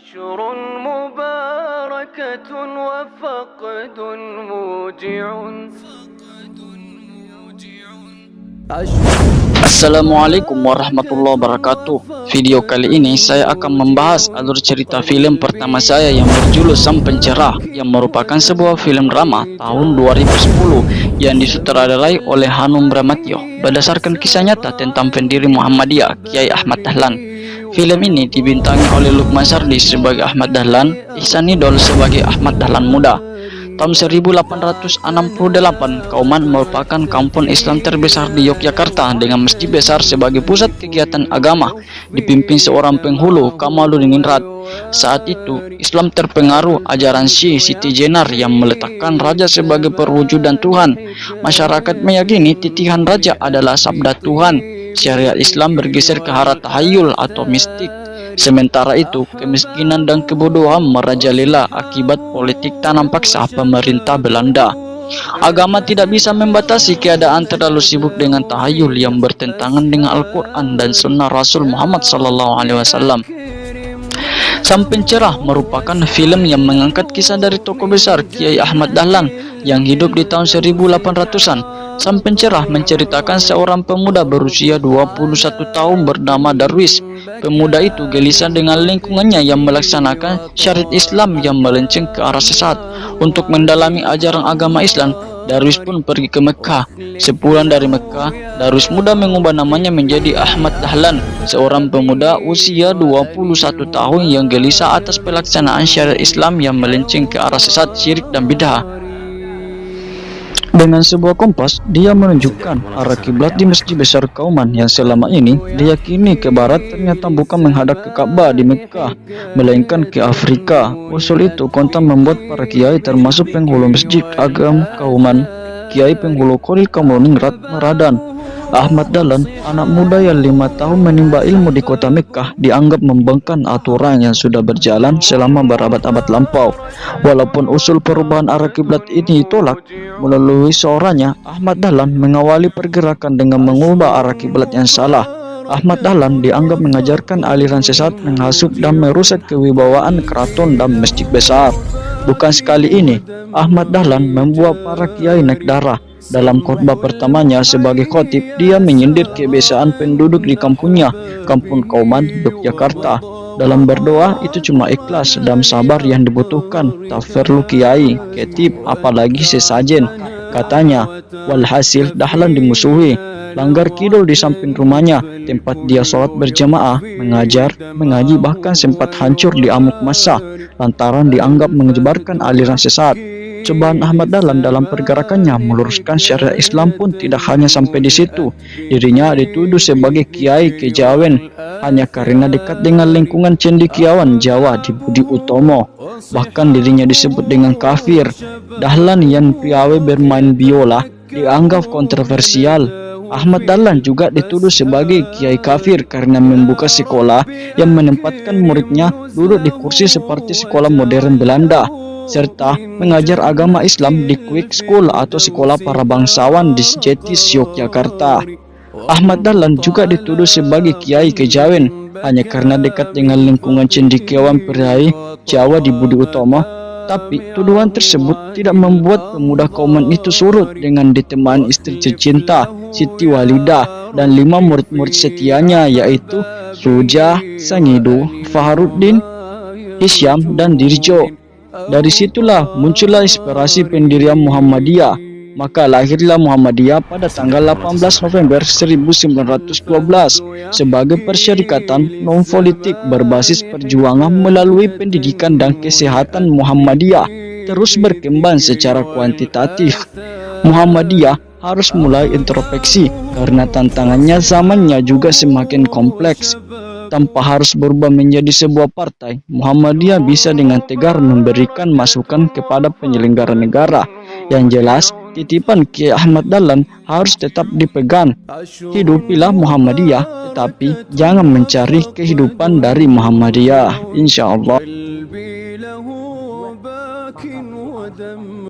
أشهر مباركة وفقد موجع. Assalamualaikum warahmatullahi wabarakatuh. Video kali ini saya akan membahas alur cerita film pertama saya yang berjudul Sang Pencerah, yang merupakan sebuah film drama tahun 2010 yang disutradarai oleh Hanung Bramantyo berdasarkan kisah nyata tentang pendiri Muhammadiyah Kiai Ahmad Dahlan. Film ini dibintangi oleh Lukman Sardi sebagai Ahmad Dahlan, Ihsan Idol sebagai Ahmad Dahlan muda. Tahun 1868, Kauman merupakan kampung Islam terbesar di Yogyakarta dengan masjid besar sebagai pusat kegiatan agama, dipimpin seorang penghulu, Kamaluddin Ingrat. Saat itu, Islam terpengaruh ajaran Siti Jenar yang meletakkan raja sebagai perwujudan Tuhan. Masyarakat meyakini titihan raja adalah sabda Tuhan. Syariat Islam bergeser ke arah tahayul atau mistik. Sementara itu, kemiskinan dan kebodohan merajalela akibat politik tanam paksa pemerintah Belanda. Agama tidak bisa membatasi keadaan terlalu sibuk dengan tahayul yang bertentangan dengan Al-Quran dan Sunnah Rasul Muhammad SAW. Sang Pencerah merupakan film yang mengangkat kisah dari tokoh besar Kiai Ahmad Dahlan yang hidup di tahun 1800-an. Sang Pencerah menceritakan seorang pemuda berusia 21 tahun bernama Darwis. Pemuda itu gelisah dengan lingkungannya yang melaksanakan syariat Islam yang melenceng ke arah sesat. Untuk mendalami ajaran agama Islam, Darwis pun pergi ke Mekah. Sepulang dari Mekah, Darwis muda mengubah namanya menjadi Ahmad Dahlan, seorang pemuda usia 21 tahun yang gelisah atas pelaksanaan syariat Islam yang melenceng ke arah sesat, syirik dan bid'ah. Dengan sebuah kompas, dia menunjukkan arah kiblat di masjid besar Kauman yang selama ini diyakini ke barat ternyata bukan menghadap ke Ka'bah di Mekah, melainkan ke Afrika. Usul itu kontan membuat para kiai termasuk penghulu masjid Agam Kauman, Kiai Penghulu Khalil Kamaluddin Ingrat meradan. Ahmad Dahlan, anak muda yang 5 tahun menimba ilmu di kota Mekah, dianggap membangkang aturan yang sudah berjalan selama berabad-abad lampau. Walaupun usul perubahan arah kiblat ini ditolak, melalui seorangnya, Ahmad Dahlan mengawali pergerakan dengan mengubah arah kiblat yang salah. Ahmad Dahlan dianggap mengajarkan aliran sesat, menghasut dan merusak kewibawaan keraton dan masjid besar. Bukan sekali ini, Ahmad Dahlan membuat para kiai naik darah. Dalam khotbah pertamanya sebagai khotib, dia menyindir kebiasaan penduduk di kampungnya, Kampung Kauman, Yogyakarta. Dalam berdoa, itu cuma ikhlas dan sabar yang dibutuhkan, tak perlu kiai, ketib, apalagi sesajen. Katanya, walhasil Dahlan dimusuhi. Langgar kidul di samping rumahnya, tempat dia sholat berjamaah, mengajar, mengaji, bahkan sempat hancur di amuk massa lantaran dianggap menyebarkan aliran sesat. Cobaan Ahmad Dahlan dalam pergerakannya meluruskan syariat Islam pun tidak hanya sampai di situ. Dirinya dituduh sebagai kiai kejawen hanya karena dekat dengan lingkungan cendekiawan Jawa di Budi Utomo. Bahkan dirinya disebut dengan kafir. Dahlan yang piawai bermain biola dianggap kontroversial. Ahmad Dahlan juga dituduh sebagai kiai kafir karena membuka sekolah yang menempatkan muridnya duduk di kursi seperti sekolah modern Belanda, serta mengajar agama Islam di Quick School atau sekolah para bangsawan di Jetis, Yogyakarta. Ahmad Dahlan juga dituduh sebagai kiai kejawen hanya karena dekat dengan lingkungan cendekiawan priai Jawa di Budi Utomo. Tapi tuduhan tersebut tidak membuat pemuda Kauman itu surut dengan ditemani istri tercinta Siti Walidah dan 5 murid-murid setianya, yaitu Suja, Sangidu, Faharuddin, Hisyam, dan Dirjo. Dari situlah muncullah inspirasi pendirian Muhammadiyah. Maka lahirlah Muhammadiyah pada tanggal 18 November 1912 sebagai persyarikatan non-politik berbasis perjuangan melalui pendidikan dan kesehatan. Muhammadiyah terus berkembang secara kuantitatif. Muhammadiyah harus mulai introspeksi karena tantangannya zamannya juga semakin kompleks. Tanpa harus berubah menjadi sebuah partai, Muhammadiyah bisa dengan tegar memberikan masukan kepada penyelenggara negara. Yang jelas, titipan Kiai Ahmad Dahlan harus tetap dipegang. Hidupilah Muhammadiyah, tetapi jangan mencari kehidupan dari Muhammadiyah. Insya Allah.